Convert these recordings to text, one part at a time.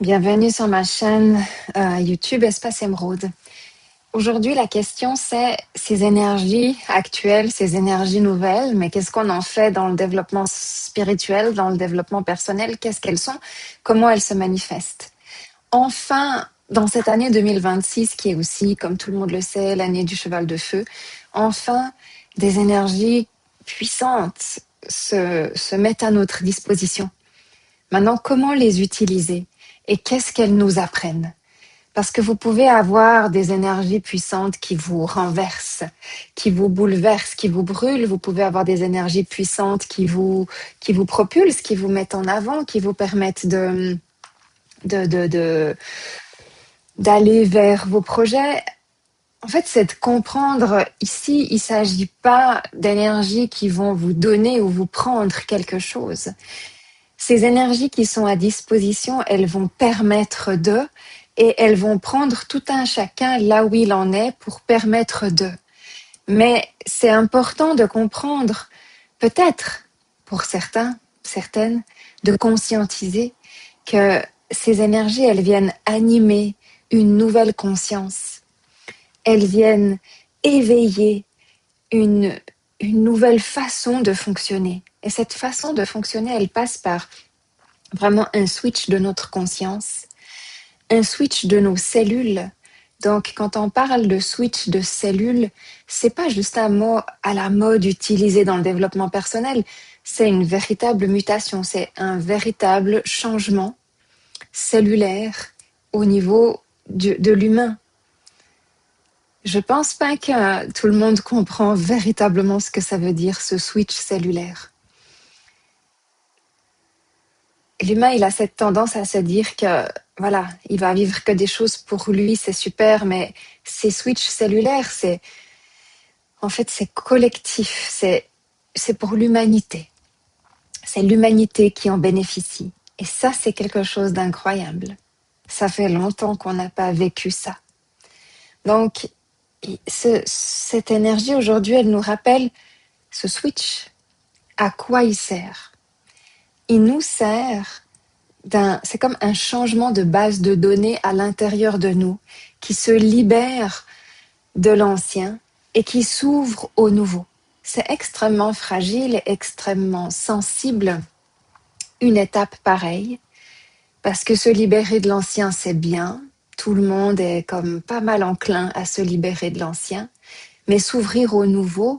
Bienvenue sur ma chaîne YouTube Espace Émeraude. Aujourd'hui, la question c'est ces énergies actuelles, ces énergies nouvelles, mais qu'est-ce qu'on en fait dans le développement spirituel, dans le développement personnel? Qu'est-ce qu'elles sont? Comment elles se manifestent? Enfin, dans cette année 2026, qui est aussi, comme tout le monde le sait, l'année du cheval de feu, enfin, des énergies puissantes se mettent à notre disposition. Maintenant, comment les utiliser et qu'est-ce qu'elles nous apprennent? Parce que vous pouvez avoir des énergies puissantes qui vous renversent, qui vous bouleversent, qui vous brûlent. Vous pouvez avoir des énergies puissantes qui vous propulsent, qui vous mettent en avant, qui vous permettent d'aller vers vos projets. En fait, c'est de comprendre ici, il ne s'agit pas d'énergies qui vont vous donner ou vous prendre quelque chose. Ces énergies qui sont à disposition, elles vont permettre et elles vont prendre tout un chacun là où il en est pour permettre Mais c'est important de comprendre, peut-être pour certaines, de conscientiser que ces énergies, elles viennent animer une nouvelle conscience. Elles viennent éveiller une nouvelle façon de fonctionner. Et cette façon de fonctionner, elle passe par vraiment un switch de notre conscience, un switch de nos cellules. Donc, quand on parle de switch de cellules, c'est pas juste un mot à la mode utilisé dans le développement personnel. C'est une véritable mutation, c'est un véritable changement cellulaire au niveau de l'humain. Je pense pas que tout le monde comprend véritablement ce que ça veut dire, ce switch cellulaire. L'humain, il a cette tendance à se dire que, voilà, il va vivre que des choses pour lui, c'est super, mais ces switches cellulaires, en fait, c'est collectif, c'est pour l'humanité. C'est l'humanité qui en bénéficie. Et ça, c'est quelque chose d'incroyable. Ça fait longtemps qu'on n'a pas vécu ça. Donc, cette énergie aujourd'hui, elle nous rappelle ce switch, à quoi il sert. Il nous sert c'est comme un changement de base de données à l'intérieur de nous qui se libère de l'ancien et qui s'ouvre au nouveau. C'est extrêmement fragile, extrêmement sensible, une étape pareille, parce que se libérer de l'ancien, c'est bien. Tout le monde est comme pas mal enclin à se libérer de l'ancien, mais s'ouvrir au nouveau,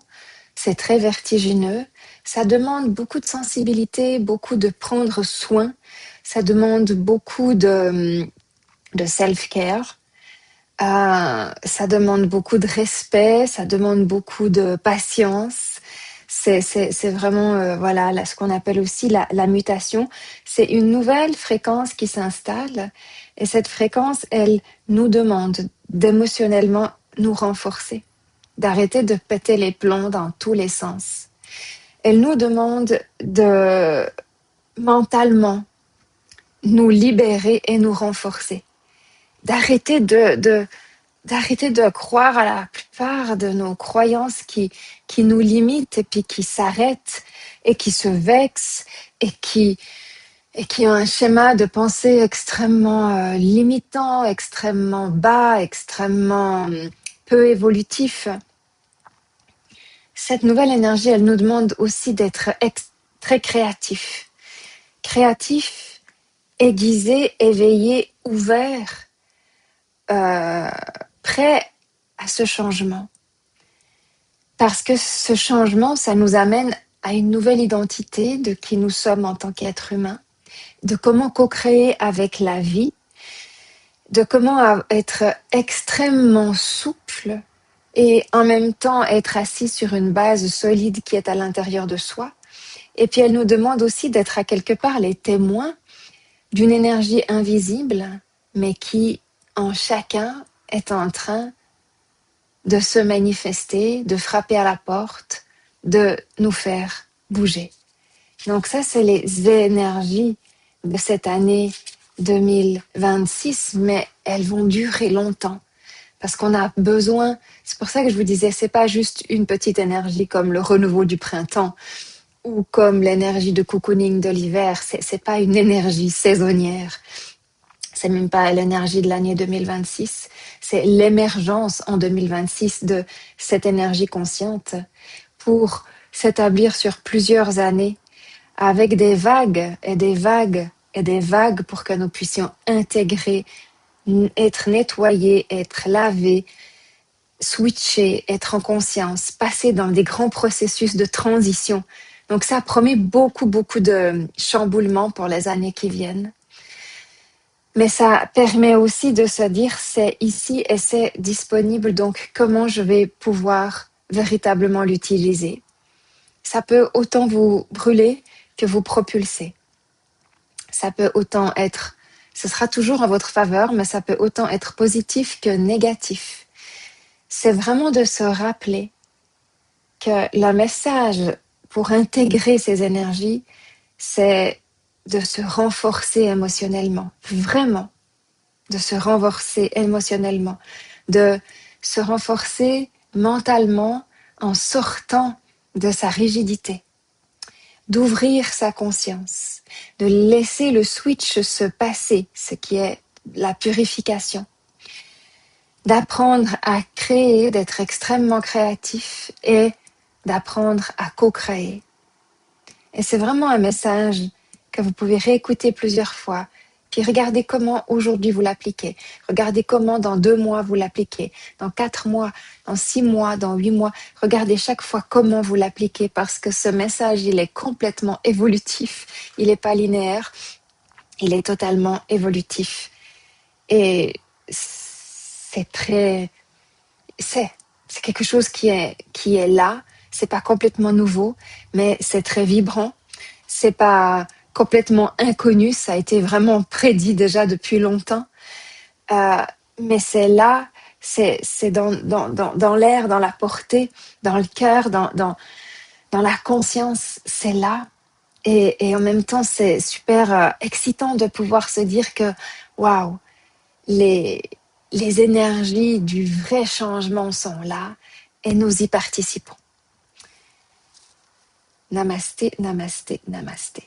c'est très vertigineux. Ça demande beaucoup de sensibilité, beaucoup de prendre soin. Ça demande beaucoup de self-care. Ça demande beaucoup de respect, ça demande beaucoup de patience. C'est vraiment voilà là, ce qu'on appelle aussi la mutation. C'est une nouvelle fréquence qui s'installe et cette fréquence, elle nous demande d'émotionnellement nous renforcer, d'arrêter de péter les plombs dans tous les sens. Elle nous demande de mentalement nous libérer et nous renforcer, d'arrêter d'arrêter de croire à la plupart de nos croyances qui nous limitent et puis qui s'arrêtent et qui se vexent et qui ont un schéma de pensée extrêmement limitant, extrêmement bas, extrêmement peu évolutif. Cette nouvelle énergie, elle nous demande aussi d'être très créatif. Créatif, aiguisé, éveillé, ouvert, prêt à ce changement. Parce que ce changement, ça nous amène à une nouvelle identité de qui nous sommes en tant qu'être humain, de comment co-créer avec la vie, de comment être extrêmement souple et en même temps être assis sur une base solide qui est à l'intérieur de soi. Et puis elle nous demande aussi d'être à quelque part les témoins d'une énergie invisible, mais qui en chacun est en train de se manifester, de frapper à la porte, de nous faire bouger. Donc ça, c'est les énergies de cette année 2026, mais elles vont durer longtemps. Parce qu'on a besoin, c'est pour ça que je vous disais, c'est pas juste une petite énergie comme le renouveau du printemps ou comme l'énergie de cocooning de l'hiver, c'est pas une énergie saisonnière. C'est même pas l'énergie de l'année 2026, c'est l'émergence en 2026 de cette énergie consciente pour s'établir sur plusieurs années avec des vagues et des vagues et des vagues pour que nous puissions intégrer, être nettoyés, être lavés, switcher, être en conscience, passer dans des grands processus de transition. Donc ça promet beaucoup, beaucoup de chamboulements pour les années qui viennent. Mais ça permet aussi de se dire c'est ici et c'est disponible, donc comment je vais pouvoir véritablement l'utiliser. Ça peut autant vous brûler que vous propulser. Ça peut autant être, ce sera toujours en votre faveur, mais ça peut autant être positif que négatif. C'est vraiment de se rappeler que le message pour intégrer ces énergies, c'est de se renforcer émotionnellement, vraiment, de se renforcer émotionnellement, de se renforcer mentalement en sortant de sa rigidité, d'ouvrir sa conscience, de laisser le switch se passer, ce qui est la purification, d'apprendre à créer, d'être extrêmement créatif et d'apprendre à co-créer. Et c'est vraiment un message que vous pouvez réécouter plusieurs fois, puis regardez comment aujourd'hui vous l'appliquez. Regardez comment dans 2 mois vous l'appliquez, dans 4 mois, dans 6 mois, dans 8 mois. Regardez chaque fois comment vous l'appliquez parce que ce message, il est complètement évolutif. Il n'est pas linéaire, il est totalement évolutif. Et c'est très... C'est quelque chose qui est là. C'est pas complètement nouveau, mais c'est très vibrant. C'est pas complètement inconnu. Ça a été vraiment prédit déjà depuis longtemps. Mais c'est là, c'est dans l'air, dans la portée, dans le cœur, dans la conscience. C'est là. Et en même temps, c'est super excitant de pouvoir se dire que, waouh, les énergies du vrai changement sont là et nous y participons. Namasté, namasté, namasté.